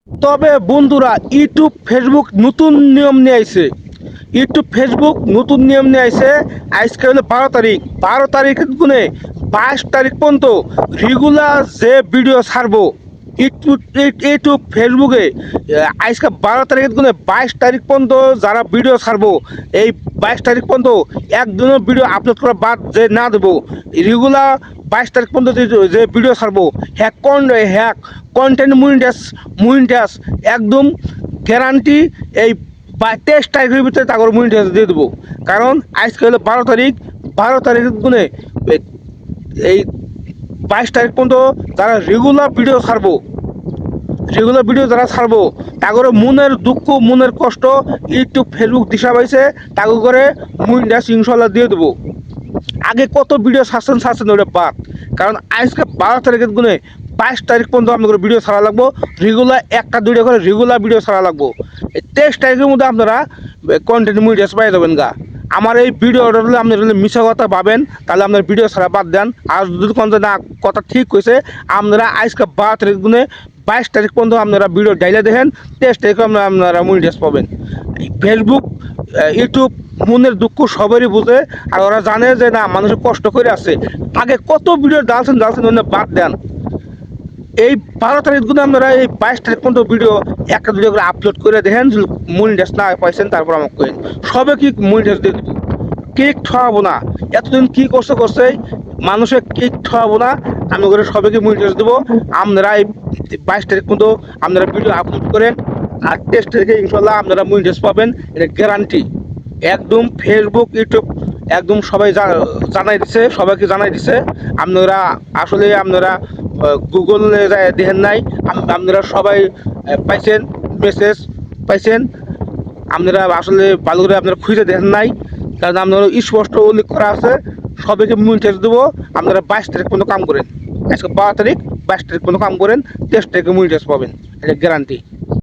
তবে বন্ধুরা YouTube Facebook নতুন নিয়ম নিয়ে আইছে। ইউটিউব ফেসবুক নতুন নিয়ম নিয়ে আইছে। আজকে হলো 12 তারিখ। 12 তারিখের গুনে 22 তারিখ পর্যন্ত রেগুলার যে ভিডিও ছাড়বো ইউটিউব ফেসবুকে, আজকে 12 তারিখের গুনে 22 তারিখ পর্যন্ত যারা ভিডিও ছাড়বো, এই 22 তারিখ পর্যন্ত একদিনও ভিডিও আপলোড করা বাদ যে না দেবো, রেগুলার 22 তারিখ পর্যন্ত যে ভিডিও ছাড়বো, হ্যাক কন্টেন্ট মুইন্টাস একদম গ্যারান্টি। এই 23 তারিখের ভিতরে তাকে মুইন্টাস দিয়ে দেবো। কারণ আজকে হলো 12 তারিখ। 12 তারিখের গুনে এই 22 তারিখ পর্যন্ত যারা রেগুলার ভিডিও যারা ছাড়বো, তাগরে মনের দুঃখ মনের কষ্ট ইউটিউব ফেসবুক দিশা পাইছে, তাকে করে মুইন্টাস ইনশাল্লাহ দিয়ে দেবো। আগে কত ভিডিও ছাড়ছেন ওটা বাদ। কারণ আজকে 12 তারিখের গুনে 22 তারিখ পর্যন্ত আপনাদের ভিডিও ছাড়া লাগবো। রেগুলার একটা দুইটা করে রেগুলার ভিডিও ছাড়া লাগবো। এই 23 তারিখের মধ্যে আপনারা কন্টেন্ট মুভিডিওস পাই যাবেন গা। আমার এই ভিডিওটা হলে আপনি যদি মিশা কথা ভাবেন, তাহলে আপনার ভিডিও ছাড়া বাদ দেন। আর যদি কোন না কথা ঠিক হয়েছে, আপনারা আজকে 12 তারিখ গুনে 22 তারিখ পর্যন্ত আপনারা ভিডিও ডাইলে দেখেন। 23 তারিখে আপনারা মুভিডিওস পাবেন। ফেসবুক ইউটিউব মনের দুঃখ সবারই বুঝে, আর ওরা জানে যে না মানুষের কষ্ট করে আছে। আগে কত ভিডিও ডালছেন বাদ দেন। এই 12 তারিখ গুলো আপনারা এই 22 তারিখ পর্যন্ত ভিডিও একটা দুটো করে আপলোড করে দেখেন। মনিটাইজ না পাইছেন তারপর আমাকে করেন, সবে কি মনিটাইজ দিয়ে দেবো। কেক ঠয়াবো না। এতদিন কি করছে মানুষের কেক ঠয়াবো না। আমি করে সবাইকে মনিটাইজ দেবো। আপনারা এই 22 তারিখ পর্যন্ত আপনারা ভিডিও আপলোড করেন, আর 23 তারিখে ইনশাল্লাহ আপনারা মনিটাইজ পাবেন, এটা গ্যারান্টি। একদম ফেসবুক ইউটিউব একদম সবাই জানাই দিছে, সবাইকে জানাই দিছে। আপনারা আসলে আপনারা গুগলে দেখেন নাই, আপনারা সবাই পাইছেন, মেসেজ পাইছেন। আপনারা আসলে ভালো করে আপনারা খুঁজে দেখেন নাই, কারণ আপনারা স্পষ্ট উল্লেখ করা আছে সবাইকে মনিটাইজ দেবো। আপনারা 22 তারিখ পর্যন্ত কাম করেন। আজকে 12 তারিখ, 22 তারিখ পর্যন্ত কাম করেন, 23 তারিখে মনিটাইজ পাবেন, এটা গ্যারান্টি।